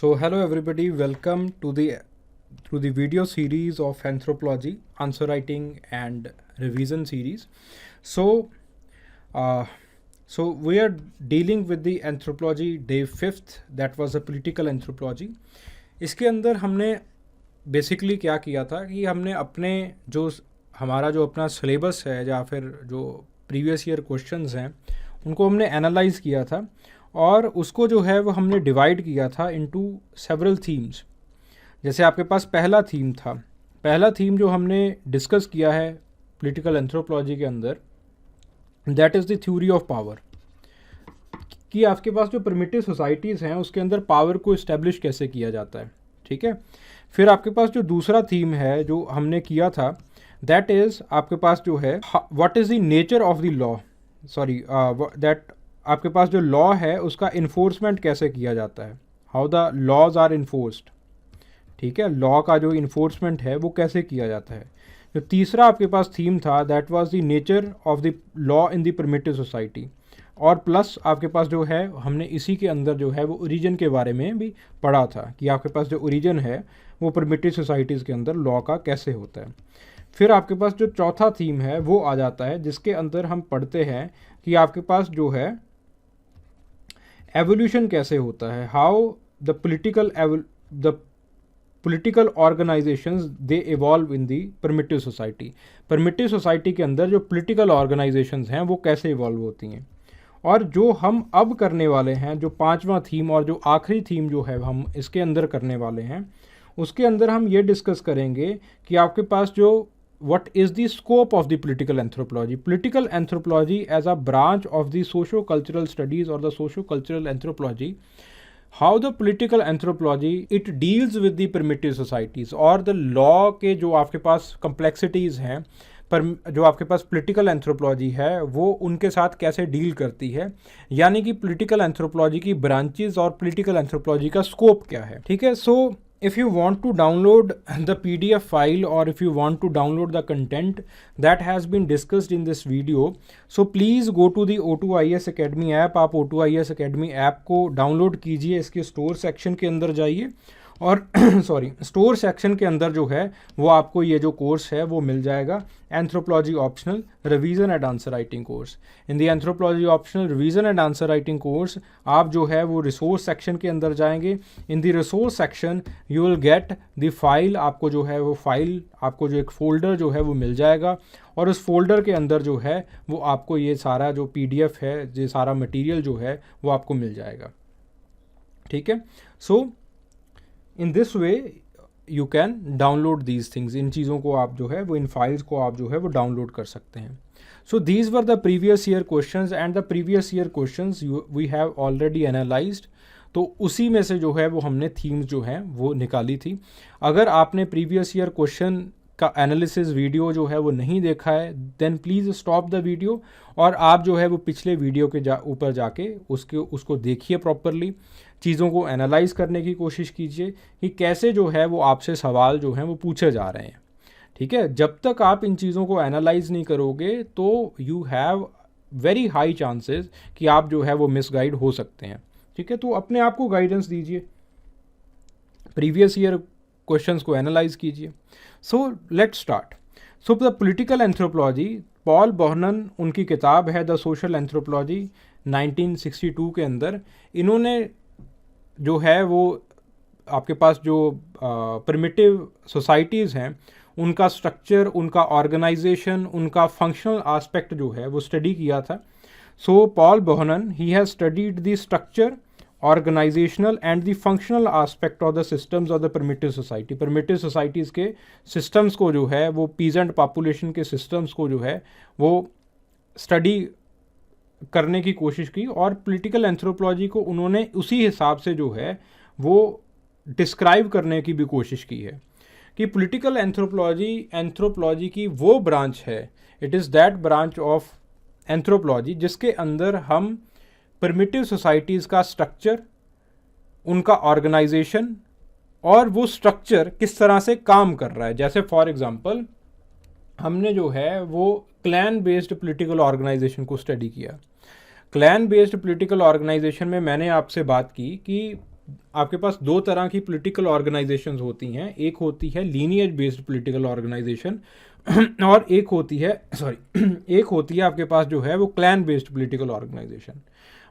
So hello everybody, welcome to the video series of anthropology, answer writing and revision series. So uh, so we are dealing with the anthropology day 5th, that was a political anthropology. इसके अंदर हमने basically क्या किया था कि हमने अपने हमारा जो अपना सिलेबस है या फिर जो प्रीवियस ईयर क्वेश्चंस हैं उनको हमने एनालाइज किया था और उसको जो है वो हमने डिवाइड किया था इनटू सेवरल थीम्स। जैसे आपके पास पहला थीम जो हमने डिस्कस किया है पॉलिटिकल एंथ्रोपोलॉजी के अंदर, that is the theory of power, कि आपके पास जो प्रिमिटिव सोसाइटीज़ हैं उसके अंदर पावर को इस्टेब्लिश कैसे किया जाता है। ठीक है, फिर आपके पास जो दूसरा थीम है जो हमने किया था, दैट इज़ आपके पास जो है what is the nature of the law, that आपके पास जो लॉ है उसका इन्फोर्समेंट कैसे किया जाता है, how the laws are enforced. ठीक है, लॉ का जो इन्फोर्समेंट है वो कैसे किया जाता है। जो तीसरा आपके पास थीम था, that was the nature of the law in the primitive society, और प्लस आपके पास जो है हमने इसी के अंदर जो है वो ओरिजिन के बारे में भी पढ़ा था कि आपके पास जो ओरिजिन है वो प्रिमिटिव सोसाइटीज़ के अंदर लॉ का कैसे होता है। फिर आपके पास जो चौथा थीम है वो आ जाता है जिसके अंदर हम पढ़ते हैं कि आपके पास जो है एवोल्यूशन कैसे होता है, how the political organisations they evolve in the primitive society. Primitive society के अंदर जो पोलिटिकल ऑर्गेनाइजेशंस हैं वो कैसे इवॉल्व होती हैं। और जो हम अब करने वाले हैं, जो पांचवा थीम और जो आखिरी थीम जो है हम इसके अंदर करने वाले हैं, उसके अंदर हम ये डिस्कस करेंगे कि आपके पास जो what is the scope of the political anthropology. Political anthropology as a branch of the socio-cultural studies or the socio-cultural anthropology, how the political anthropology it deals with the primitive societies, और the law के जो आपके पास complexities हैं पर जो आपके पास political anthropology है वो उनके साथ कैसे डील करती है, यानी कि पॉलिटिकल एंथ्रोपोलॉजी की ब्रांचेस और पॉलिटिकल एंथ्रोपोलॉजी का स्कोप क्या है। ठीक है, सो if you want to download the PDF file or if you want to download the content that has been discussed in this video, so please go to the O2IS Academy app. आप O2IS Academy app को download कीजिए, इसके store section के अंदर जाइए और sorry store section के अंदर जो है वो आपको ये जो कोर्स है वो मिल जाएगा, anthropology optional revision and answer writing course. In the anthropology optional revision and answer writing course आप जो है वो रिसोर्स सेक्शन के अंदर जाएंगे। In the resource section you will get the file, आपको जो है वो फाइल, आपको जो एक फ़ोल्डर जो है वो मिल जाएगा और उस फोल्डर के अंदर जो है वो आपको ये सारा जो PDF है, ये सारा मटीरियल जो है वो आपको मिल जाएगा। ठीक है, so in this way you can download these things, इन चीज़ों को आप जो है वो इन फाइल्स को आप जो है वो डाउनलोड कर सकते हैं। So these were the previous year questions and the previous year questions we have already analysed. तो उसी में से जो है वो हमने थीम्स जो हैं वो निकाली थी। अगर आपने प्रीवियस ईयर क्वेश्चन का एनालिसिस वीडियो जो है वो नहीं देखा है, then please stop the video और आप जो है वो पिछले वीडियो के ऊपर जाके उसको देखिए प्रॉपरली, चीज़ों को एनालाइज करने की कोशिश कीजिए कि कैसे जो है वो आपसे सवाल जो हैं वो पूछे जा रहे हैं। ठीक है, जब तक आप इन चीज़ों को एनालाइज नहीं करोगे तो you have very high chances कि आप जो है वो मिसगाइड हो सकते हैं। ठीक है, तो अपने आप को गाइडेंस दीजिए, प्रीवियस ईयर क्वेश्चंस को एनालाइज कीजिए। So let's start. So the political anthropology, Paul Bohannan, उनकी किताब है द सोशल एंथ्रोपोलॉजी 1962 के अंदर, इन्होंने जो है वो आपके पास जो प्रिमिटिव सोसाइटीज़ हैं उनका स्ट्रक्चर, उनका ऑर्गेनाइजेशन, उनका फंक्शनल एस्पेक्ट जो है वो स्टडी किया था। So Paul Bohannan he has studied the structure, organisational and the functional aspect of the systems of the primitive society. Primitive societies के सिस्टम्स को जो है वो पीजेंट पॉपुलेशन के सिस्टम्स को जो है वो स्टडी करने की कोशिश की और पॉलिटिकल एंथ्रोपोलॉजी को उन्होंने उसी हिसाब से जो है वो डिस्क्राइब करने की भी कोशिश की है कि पॉलिटिकल एंथ्रोपोलॉजी की वो ब्रांच है, it is that branch of anthropology जिसके अंदर हम प्रिमिटिव सोसाइटीज़ का स्ट्रक्चर, उनका ऑर्गेनाइजेशन और वो स्ट्रक्चर किस तरह से काम कर रहा है। जैसे फॉर एग्जांपल हमने जो है वो क्लैन बेस्ड पॉलिटिकल ऑर्गेनाइजेशन को स्टडी किया। क्लैन बेस्ड पॉलिटिकल ऑर्गेनाइजेशन में मैंने आपसे बात की कि आपके पास दो तरह की पॉलिटिकल ऑर्गेनाइजेशंस होती हैं, एक होती है लीनिएज बेस्ड पॉलिटिकल ऑर्गेनाइजेशन और एक होती है एक होती है आपके पास जो है वो क्लैन बेस्ड पॉलिटिकल ऑर्गेनाइजेशन।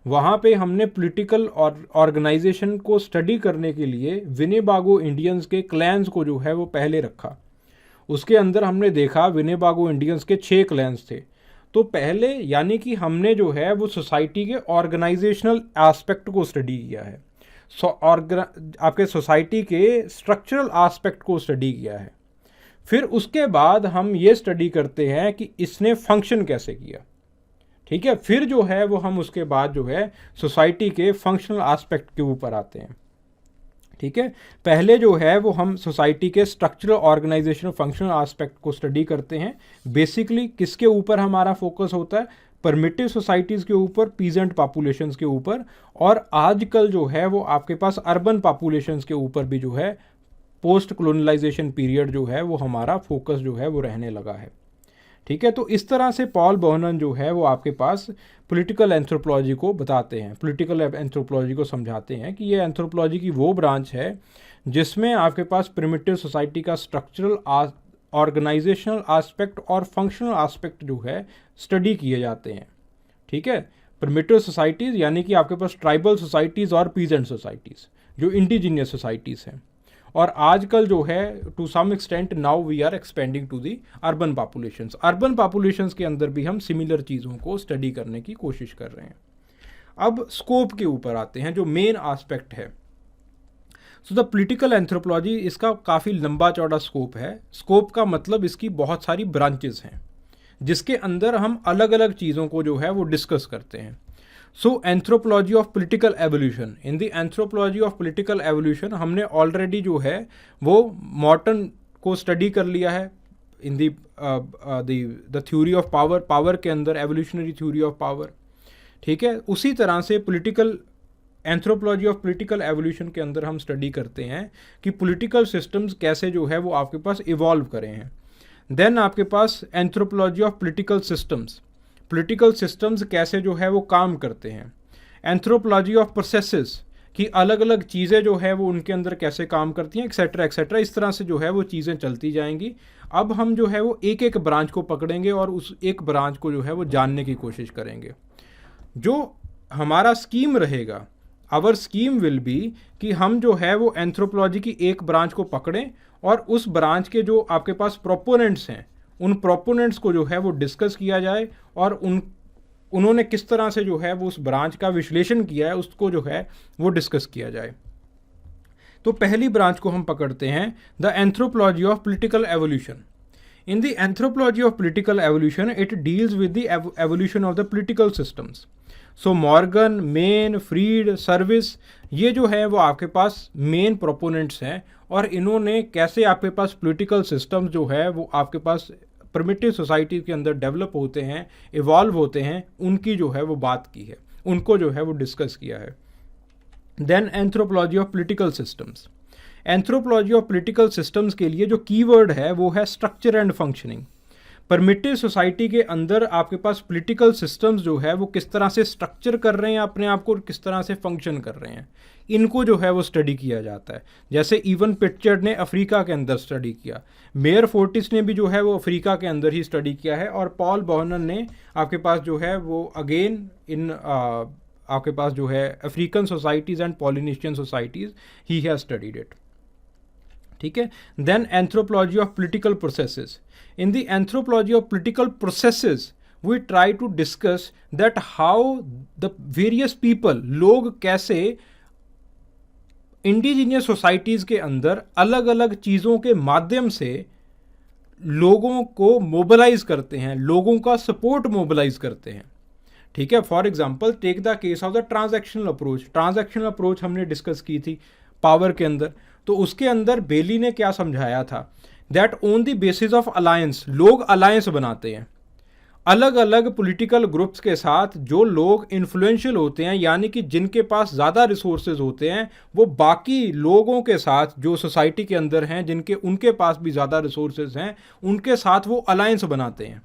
वहाँ पे हमने पॉलिटिकल ऑर्गेनाइजेशन को स्टडी करने के लिए विनेबागो इंडियंस के क्लैंस को जो है वो पहले रखा। उसके अंदर हमने देखा विनेबागो इंडियंस के 6 क्लैंस थे। तो पहले यानी कि हमने जो है वो सोसाइटी के ऑर्गेनाइजेशनल एस्पेक्ट को स्टडी किया है, आपके सोसाइटी के स्ट्रक्चरल एस्पेक्ट को स्टडी किया है। फिर उसके बाद हम ये स्टडी करते हैं कि इसने फंक्शन कैसे किया, ठीक है। फिर जो है वो हम उसके बाद जो है सोसाइटी के फंक्शनल एस्पेक्ट के ऊपर आते हैं, ठीक है। पहले जो है वो हम सोसाइटी के स्ट्रक्चरल ऑर्गेनाइजेशनल फंक्शनल एस्पेक्ट को स्टडी करते हैं। बेसिकली किसके ऊपर हमारा फोकस होता है? परमिटिव सोसाइटीज़ के ऊपर, पीजेंट पॉपुलेशंस के ऊपर, और आजकल जो है वो आपके पास अर्बन पॉपुलेशंस के ऊपर भी जो है पोस्ट कॉलोनाइजेशन पीरियड जो है वो हमारा फोकस जो है वो रहने लगा है, ठीक है। तो इस तरह से पॉल बोहनन जो है वो आपके पास पॉलिटिकल एंथ्रोपोलॉजी को बताते हैं, पॉलिटिकल एंथ्रोपोलॉजी को समझाते हैं कि ये एंथ्रोपोलॉजी की वो ब्रांच है जिसमें आपके पास प्रिमिटिव सोसाइटी का स्ट्रक्चरल, ऑर्गेनाइजेशनल एस्पेक्ट और फंक्शनल एस्पेक्ट जो है स्टडी किए जाते हैं, ठीक है। प्रिमिटिव सोसाइटीज़ यानी कि आपके पास ट्राइबल सोसाइटीज़ और पीजेंट सोसाइटीज़ जो इंडिजीनियस सोसाइटीज़ हैं, और आजकल जो है to some extent now we are expanding to the urban populations. Urban populations के अंदर भी हम सिमिलर चीज़ों को स्टडी करने की कोशिश कर रहे हैं। अब स्कोप के ऊपर आते हैं जो मेन एस्पेक्ट है। सो द पॉलिटिकल एंथ्रोपोलॉजी, इसका काफ़ी लंबा चौड़ा स्कोप है। स्कोप का मतलब इसकी बहुत सारी ब्रांचेस हैं जिसके अंदर हम अलग अलग चीज़ों को जो है वो डिस्कस करते हैं। So anthropology of political evolution, in the anthropology of political evolution हमने ऑलरेडी जो है वो मॉर्टन को स्टडी कर लिया है in the theory of power, power के अंदर एवोल्यूशनरी थ्योरी ऑफ पावर, ठीक है। उसी तरह से political anthropology of political evolution के अंदर हम स्टडी करते हैं कि पॉलिटिकल सिस्टम्स कैसे जो है वो आपके पास इवॉल्व करें हैं। देन आपके पास anthropology of political systems, political systems कैसे जो है वो काम करते हैं। एंथ्रोपोलॉजी ऑफ प्रोसेसेस कि अलग अलग चीज़ें जो है वो उनके अंदर कैसे काम करती हैं, एक्सेट्रा एक्सेट्रा, इस तरह से जो है वो चीज़ें चलती जाएंगी। अब हम जो है वो एक एक ब्रांच को पकड़ेंगे और उस एक ब्रांच को जो है वो जानने की कोशिश करेंगे। जो हमारा स्कीम रहेगा, आवर स्कीम विल बी कि हम जो है वो एंथ्रोपोलॉजी की एक ब्रांच को पकड़ें और उस ब्रांच के जो आपके पास प्रोपोनेंट्स हैं उन प्रोपोनेंट्स को जो है वो डिस्कस किया जाए और उन्होंने किस तरह से जो है वो उस ब्रांच का विश्लेषण किया है उसको जो है वो डिस्कस किया जाए। तो पहली ब्रांच को हम पकड़ते हैं the anthropology of political evolution. In the anthropology of political evolution it deals with the evolution of the political systems. So Morgan, Maine, Fried, Service, ये जो है वो आपके पास मेन प्रोपोनेंट्स हैं और इन्होंने कैसे आपके पास पॉलिटिकल सिस्टम्स जो है वो आपके पास प्रिमिटिव सोसाइटी के अंदर डेवलप होते हैं, इवॉल्व होते हैं, उनकी जो है वो बात की है, उनको जो है वो डिस्कस किया है। Then anthropology of political systems. Anthropology of political systems के लिए जो कीवर्ड है वो है structure and functioning. Primitive society के अंदर आपके पास पॉलिटिकल सिस्टम्स जो है वो किस तरह से स्ट्रक्चर कर रहे हैं अपने आप को, किस तरह से फंक्शन कर रहे हैं, इनको जो है वो स्टडी किया जाता है। जैसे इवन पिटचर्ड ने अफ्रीका के अंदर स्टडी किया, मेयर फोर्टिस ने भी जो है वो अफ्रीका के अंदर ही स्टडी किया है, और पॉल बोहनन ने आपके पास जो है वो अगेन इन आपके पास जो है African societies and Polynesian societies he has studied it, ठीक है। Then anthropology of political processes. In the anthropology of political processes we try to discuss that how the various people, लोग कैसे indigenous societies के अंदर अलग अलग चीज़ों के माध्यम से लोगों को मोबिलाइज करते हैं, लोगों का सपोर्ट मोबिलाइज करते हैं, ठीक है। For example take the case of the transactional approach. Transactional approach हमने डिस्कस की थी पावर के अंदर, तो उसके अंदर बेली ने क्या समझाया था, that on the basis of alliance, लोग अलायंस बनाते हैं अलग अलग पॉलिटिकल ग्रुप्स के साथ। जो लोग इन्फ्लुएंशियल होते हैं यानी कि जिनके पास ज़्यादा रिसोर्सेज होते हैं, वो बाकी लोगों के साथ जो सोसाइटी के अंदर हैं जिनके उनके पास भी ज़्यादा रिसोर्सेज हैं, उनके साथ वो अलायंस बनाते हैं।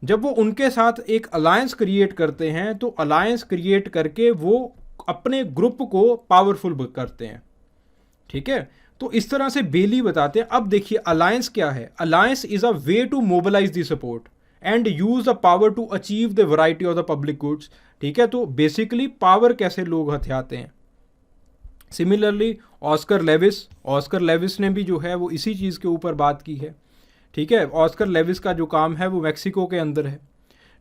जब वो उनके साथ एक अलायंस क्रिएट करते हैं तो अलायंस क्रिएट करके वो अपने ग्रुप को पावरफुल करते हैं। ठीक है, तो इस तरह से बेली बताते हैं। अब देखिए अलायंस क्या है। Alliance is a way to mobilise the support and use the power to achieve the variety of the public goods. ठीक है, तो बेसिकली पावर कैसे लोग हथियाते हैं। सिमिलरली ऑस्कर लेविस ने भी जो है वो इसी चीज़ के ऊपर बात की है। ठीक है, ऑस्कर लेविस का जो काम है वो मैक्सिको के अंदर है।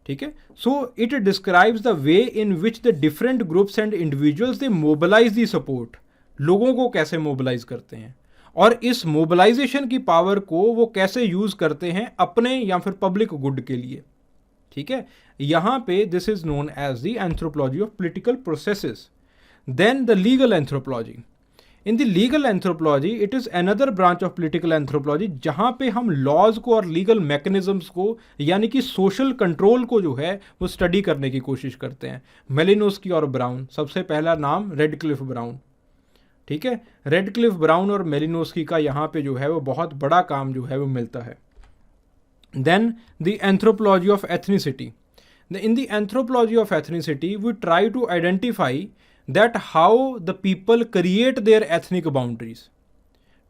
ठीक है, so it describes the way in which the different groups and individuals they mobilise the support. लोगों को कैसे मोबिलाइज करते हैं और इस मोबिलाइजेशन की पावर को वो कैसे यूज करते हैं अपने या फिर पब्लिक गुड के लिए। ठीक है, यहां पे this is known as the anthropology of political processes. Then the legal anthropology. In the legal anthropology it is another branch of political anthropology, जहां पे हम लॉज को और लीगल मैकेनिज्म्स को यानी कि सोशल कंट्रोल को जो है वो स्टडी करने की कोशिश करते हैं। मेलिनोस्की और ब्राउन, सबसे पहला नाम रेडक्लिफ ब्राउन। ठीक है, रेडक्लिफ ब्राउन और मेलिनोस्की का यहाँ पे जो है वो बहुत बड़ा काम जो है वो मिलता है। Then the anthropology of ethnicity. In the anthropology of ethnicity we try to identify that how the people create their ethnic boundaries.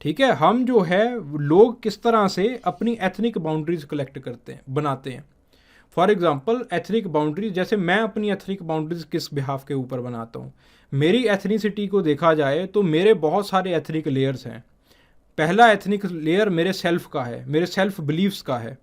ठीक है, हम जो है लोग किस तरह से अपनी एथनिक बाउंड्रीज कलेक्ट करते हैं, बनाते हैं। फॉर एग्जाम्पल एथनिक बाउंड्रीज, जैसे मैं अपनी एथनिक बाउंड्रीज किस बिहाफ के ऊपर बनाता हूँ। मेरी एथनिसिटी को देखा जाए तो मेरे बहुत सारे एथनिक लेयर्स हैं। पहला एथनिक लेयर मेरे सेल्फ का है, मेरे सेल्फ बिलीव्स का है।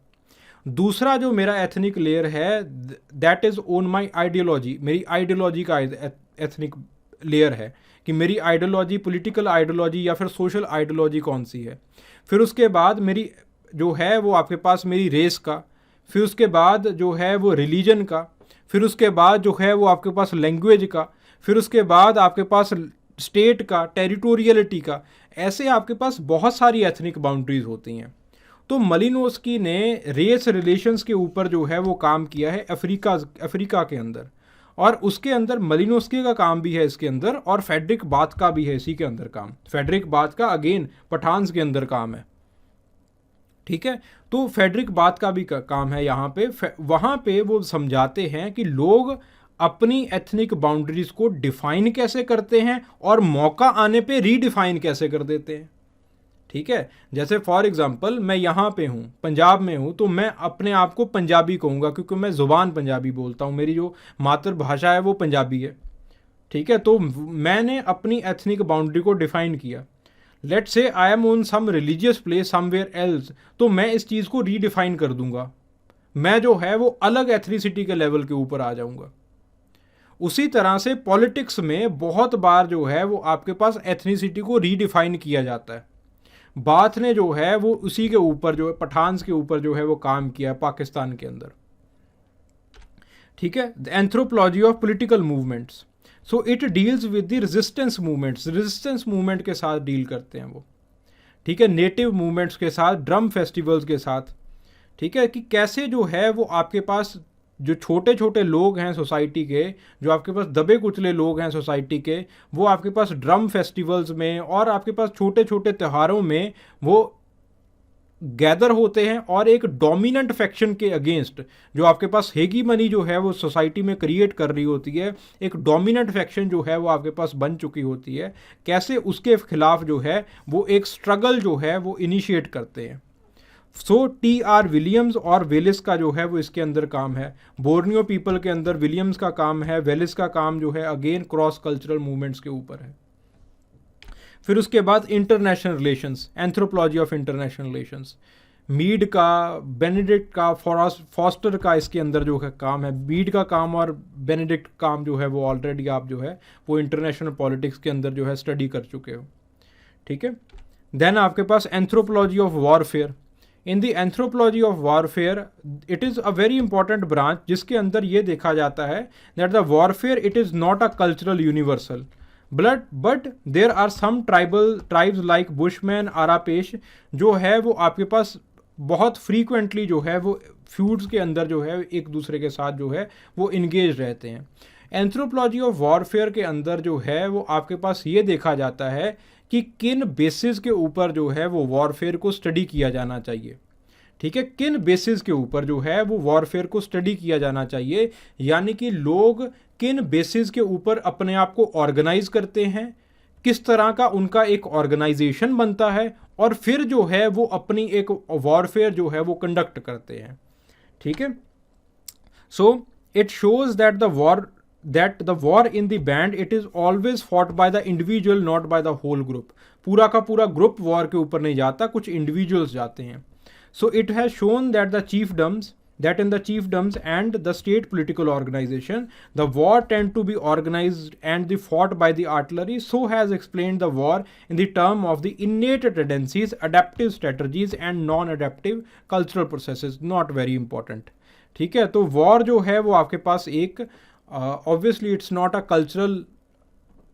दूसरा जो मेरा एथनिक लेयर है that is own my ideology, मेरी आइडियोलॉजी का एथनिक लेयर है कि मेरी आइडियोलॉजी, पॉलिटिकल आइडियोलॉजी या फिर सोशल आइडियोलॉजी कौन सी है। फिर उसके बाद मेरी जो है वो आपके पास मेरी रेस का, फिर उसके बाद जो है वो रिलीजन का, फिर उसके बाद जो है वो आपके पास लैंग्वेज का, फिर उसके बाद आपके पास स्टेट का, टेरिटोरियलिटी का। ऐसे आपके पास बहुत सारी एथनिक बाउंड्रीज होती हैं। तो मलिनोस्की ने रेस रिलेशंस के ऊपर जो है वो काम किया है अफ्रीका के अंदर, और उसके अंदर मलिनोस्की का काम भी है इसके अंदर, और फेडरिक बाथ का भी है इसी के अंदर काम। फेडरिक बाथ का अगेन पठान्स के अंदर काम है। ठीक है, तो फेडरिक बाथ का भी काम है यहाँ पे। वहाँ पे वो समझाते हैं कि लोग अपनी एथनिक बाउंड्रीज को डिफाइन कैसे करते हैं और मौका आने पे रीडिफाइन कैसे कर देते हैं। ठीक है, जैसे फॉर एग्जांपल मैं यहाँ पे हूँ, पंजाब में हूँ, तो मैं अपने आप को पंजाबी कहूँगा क्योंकि मैं ज़ुबान पंजाबी बोलता हूँ, मेरी जो मातृभाषा है वो पंजाबी है। ठीक है, तो मैंने अपनी एथनिक बाउंड्री को डिफाइन किया। Let say I am on some religious place somewhere else, तो मैं इस चीज़ को रीडिफाइन कर दूंगा, मैं जो है वो अलग एथनिसिटी के लेवल के ऊपर आ जाऊंगा। उसी तरह से पॉलिटिक्स में बहुत बार जो है वो आपके पास एथनिसिटी को रीडिफाइन किया जाता है। बाथ ने जो है वो उसी के ऊपर जो है पठान्स के ऊपर जो है वो काम किया पाकिस्तान के अंदर। ठीक है, the anthropology of political movements, so it deals with the resistance movements, resistance movement के साथ डील करते हैं वो। ठीक है, नेटिव मूवमेंट्स के साथ, ड्रम फेस्टिवल्स के साथ। ठीक है, कि कैसे जो है वो आपके पास जो छोटे छोटे लोग हैं सोसाइटी के, जो आपके पास दबे कुचले लोग हैं सोसाइटी के, वो आपके पास ड्रम फेस्टिवल्स में और आपके पास छोटे छोटे त्योहारों में वो गैदर होते हैं और एक डोमिनेंट फैक्शन के अगेंस्ट, जो आपके पास हेगीमनी जो है वो सोसाइटी में क्रिएट कर रही होती है, एक डोमिनेंट फैक्शन जो है वो आपके पास बन चुकी होती है, कैसे उसके खिलाफ जो है वो एक स्ट्रगल जो है वो इनिशिएट करते हैं। सो T.R. विलियम्स और वेलिस का जो है वो इसके अंदर काम है। बोर्नियो पीपल के अंदर विलियम्स का काम है, वेलिस का काम जो है अगेन क्रॉस कल्चरल मूवमेंट्स के ऊपर है। फिर उसके बाद international relations, anthropology of international relations, Mead का, बेनेडिक्ट का, फॉस्टर का इसके अंदर जो है काम है। मीड का काम और बेनेडिक्ट काम जो है वो ऑलरेडी आप जो है वो इंटरनेशनल पॉलिटिक्स के अंदर जो है स्टडी कर चुके हो। ठीक है, देन आपके पास anthropology of warfare. In the anthropology of warfare it is a very important branch, जिसके अंदर ये देखा जाता है that the warfare it is not a cultural universal but there are some tribes like Bushman, Arapesh, जो है वो आपके पास बहुत फ्रीक्वेंटली जो है वो फ्यूड्स के अंदर जो है एक दूसरे के साथ जो है वो इंगेज रहते हैं। एंथ्रोपोलॉजी ऑफ वॉरफेयर के अंदर जो है वो आपके पास ये देखा जाता है कि किन बेसिस के ऊपर जो है वो वॉरफेयर को स्टडी किया जाना चाहिए। ठीक है, किन बेसिस के ऊपर जो है वो वॉरफेयर को स्टडी किया जाना चाहिए, यानी कि लोग किन बेसिस के ऊपर अपने आप को ऑर्गेनाइज करते हैं, किस तरह का उनका एक ऑर्गेनाइजेशन बनता है, और फिर जो है वो अपनी एक वॉरफेयर जो है वो कंडक्ट करते हैं। ठीक है, so it shows that the war in the band it is always fought by the individual, not by the whole group. पूरा का पूरा ग्रुप वॉर के ऊपर नहीं जाता, कुछ इंडिविजुअल्स जाते हैं। So it has shown that in the chiefdoms and the state political organization, the war tend to be organized and fought by the artillery. So has explained the war in the term of the innate tendencies, adaptive strategies and non-adaptive cultural processes. Not very important. ठीक है, तो war जो है वो आपके पास एक obviously it's not a cultural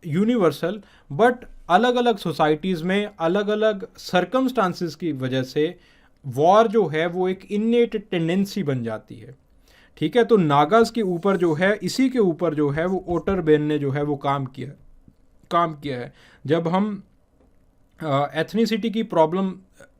universal, but अलग अलग सोसाइटीज़ में अलग अलग सर्कमस्टांसिस की वजह से वॉर जो है वो एक इनेट टेंडेंसी बन जाती है। ठीक है, तो नागाज के ऊपर जो है, इसी के ऊपर जो है वो ओटरबेन ने जो है वो काम किया है। जब हम एथनिसिटी की प्रॉब्लम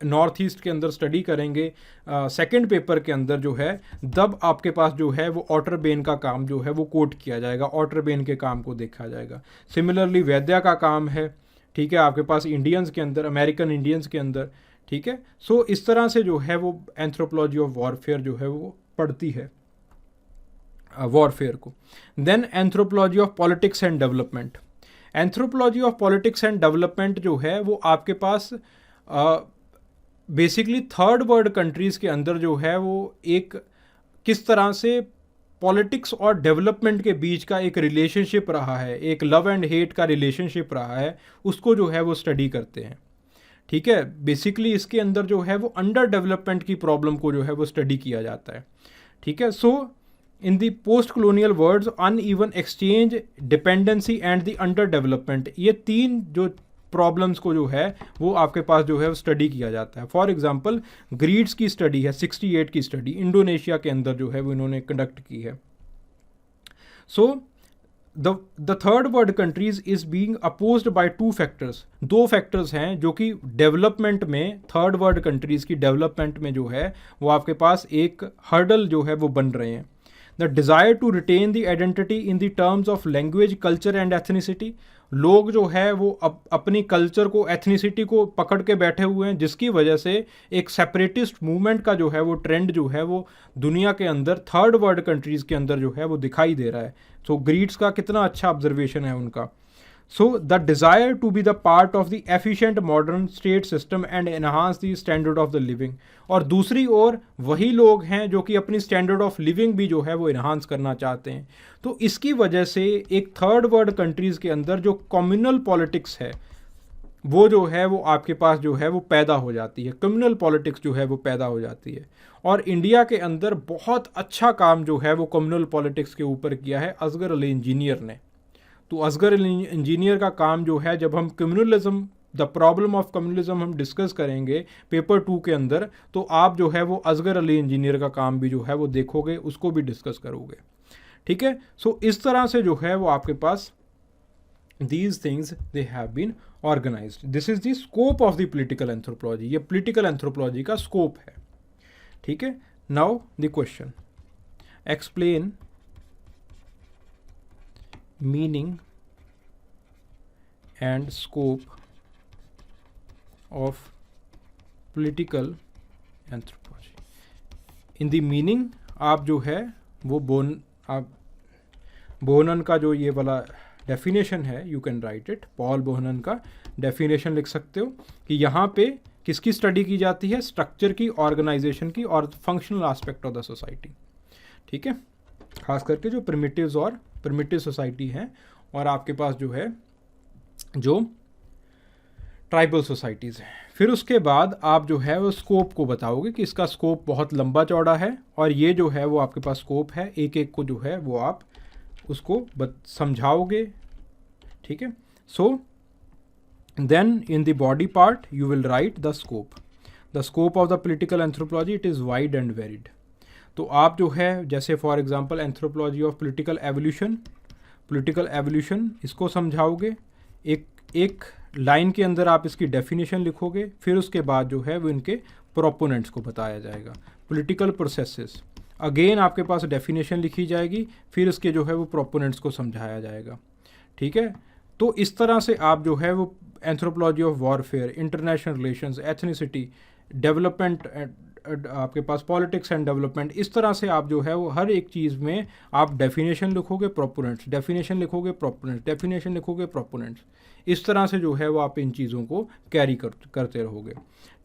नॉर्थ ईस्ट के अंदर स्टडी करेंगे सेकंड पेपर के अंदर जो है, तब आपके पास जो है वो ओटरबेन का काम जो है वो कोट किया जाएगा, ओटरबेन के काम को देखा जाएगा। सिमिलरली वैद्या का काम है, ठीक है, आपके पास इंडियंस के अंदर, अमेरिकन इंडियंस के अंदर। ठीक है, सो इस तरह से जो है वो एंथ्रोपोलॉजी ऑफ वॉरफेयर जो है वो पढ़ती है वॉरफेयर को। Then anthropology of politics and development. Anthropology of politics and development जो है वो आपके पास बेसिकली थर्ड वर्ल्ड कंट्रीज़ के अंदर जो है वो एक किस तरह से पॉलिटिक्स और डेवलपमेंट के बीच का एक रिलेशनशिप रहा है, एक लव एंड हेट का रिलेशनशिप रहा है, उसको जो है वो स्टडी करते हैं। ठीक है, बेसिकली इसके अंदर जो है वो अंडर डेवलपमेंट की प्रॉब्लम को जो है वो स्टडी किया जाता है। ठीक है, so in the post colonial words uneven exchange, dependency and the under development, ये तीन जो प्रॉब्लम्स को जो है वो आपके पास जो है वो स्टडी किया जाता है। फॉर एग्जांपल ग्रीड्स की स्टडी है, 68 की स्टडी इंडोनेशिया के अंदर जो है वो इन्होंने कंडक्ट की है। So the third world countries is being opposed by two factors. दो फैक्टर्स हैं जो कि डेवलपमेंट में, थर्ड वर्ल्ड कंट्रीज की डेवलपमेंट में जो है वो आपके पास एक हर्डल जो है वो बन रहे हैं। The desire to retain the identity in the terms of language, culture and ethnicity. लोग जो है वो अपनी कल्चर को, एथनिसिटी को पकड़ के बैठे हुए हैं, जिसकी वजह से एक सेपरेटिस्ट मूवमेंट का जो है वो ट्रेंड जो है वो दुनिया के अंदर थर्ड वर्ल्ड कंट्रीज़ के अंदर जो है वो दिखाई दे रहा है। सो ग्रीड्स का कितना अच्छा ऑब्जर्वेशन है उनका। So the desire to be the part of the efficient modern state system and enhance the standard of the living. और दूसरी ओर वही लोग हैं जो कि अपनी स्टैंडर्ड ऑफ लिविंग भी जो है वो इन्हांस करना चाहते हैं। तो इसकी वजह से एक थर्ड वर्ल्ड कंट्रीज़ के अंदर जो कम्युनल पॉलिटिक्स है वो जो है वो आपके पास जो है वो पैदा हो जाती है, कम्युनल पॉलिटिक्स जो है वो पैदा हो जाती है। और इंडिया के अंदर बहुत अच्छा काम जो है वो कम्युनल पॉलिटिक्स के ऊपर किया है असगर अली इंजीनियर ने। तो असगर अली इंजीनियर का काम जो है, जब हम communalism, the problem of communalism हम डिस्कस करेंगे पेपर 2 के अंदर, तो आप जो है वो असगर अली इंजीनियर का काम भी जो है वो देखोगे, उसको भी डिस्कस करोगे। ठीक है, सो इस तरह से जो है वो आपके पास these things they have been organized. This is the scope of the political anthropology. ये political anthropology का scope है। ठीक है, now the question, explain meaning and scope of political anthropology. in the meaning आप जो है वो बोहनन का जो ये वाला डेफिनेशन है, you can write it, Paul Bohannan का डेफिनेशन लिख सकते हो कि यहाँ पे किसकी स्टडी की जाती है, स्ट्रक्चर की, ऑर्गेनाइजेशन की और functional aspect of the society. ठीक है, खास करके जो प्रिमिटिव्स और प्रिमिटिव सोसाइटी है, और आपके पास जो है जो ट्राइबल सोसाइटीज़ हैं। फिर उसके बाद आप जो है वो स्कोप को बताओगे कि इसका स्कोप बहुत लंबा चौड़ा है, और ये जो है वो आपके पास स्कोप है, एक एक को जो है वो आप उसको समझाओगे। ठीक है, so then in the body part you will write the scope. The scope of the political anthropology it is wide and varied. तो आप जो है जैसे for example anthropology of political evolution इसको समझाओगे। एक लाइन के अंदर आप इसकी डेफिनेशन लिखोगे, फिर उसके बाद जो है वो इनके प्रोपोनेंट्स को बताया जाएगा। पॉलिटिकल प्रोसेसेस, अगेन आपके पास डेफिनेशन लिखी जाएगी, फिर उसके जो है वो प्रोपोनेंट्स को समझाया जाएगा। ठीक है, तो इस तरह से आप जो है वो anthropology of warfare, international relations, ethnicity, development, आपके पास पॉलिटिक्स एंड डेवलपमेंट, इस तरह से आप जो है वो हर एक चीज़ में आप डेफिनेशन लिखोगे, प्रोपोनेंट्स, डेफिनेशन लिखोगे, प्रोपोनेंट्स, डेफिनेशन लिखोगे, प्रोपोनेंट्स, इस तरह से जो है वो आप इन चीज़ों को कैरी करते रहोगे।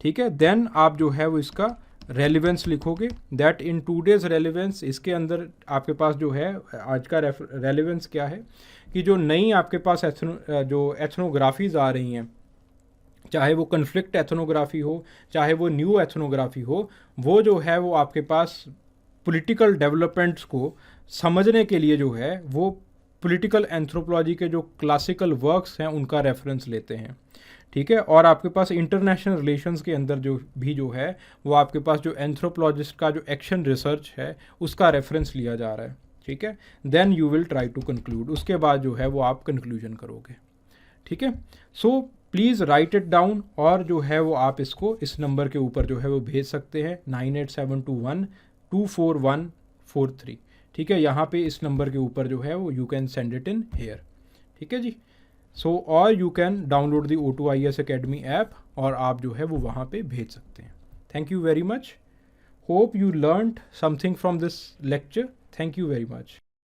ठीक है, देन आप जो है वो इसका रेलिवेंस लिखोगे, दैट इन टूडेज रेलिवेंस, इसके अंदर आपके पास जो है आज का रेलिवेंस क्या है कि जो नई आपके पास जो एथनोग्राफीज आ रही हैं, चाहे वो कन्फ्लिक्ट एथनोग्राफी हो, चाहे वो न्यू एथनोग्राफी हो, वो जो है वो आपके पास पॉलिटिकल डेवलपमेंट्स को समझने के लिए जो है वो पॉलिटिकल एंथ्रोपोलॉजी के जो क्लासिकल वर्क्स हैं उनका रेफरेंस लेते हैं। ठीक है, और आपके पास इंटरनेशनल रिलेशंस के अंदर जो है वो आपके पास जो एंथ्रोपोलॉजिस्ट का जो एक्शन रिसर्च है उसका रेफरेंस लिया जा रहा है। ठीक है, then you will try to conclude, उसके बाद जो है वो आप कंक्लूजन करोगे। ठीक है, so please write it down, और जो है वो आप इसको इस नंबर के ऊपर जो है वो भेज सकते हैं 9872124143। ठीक है, यहाँ पे इस नंबर के ऊपर जो है वो you can send it in here. ठीक है जी, सो और you can download the O2IAS Academy app, और आप जो है वो वहाँ पे भेज सकते हैं। Thank you very much, hope you learned something from this lecture. Thank you very much.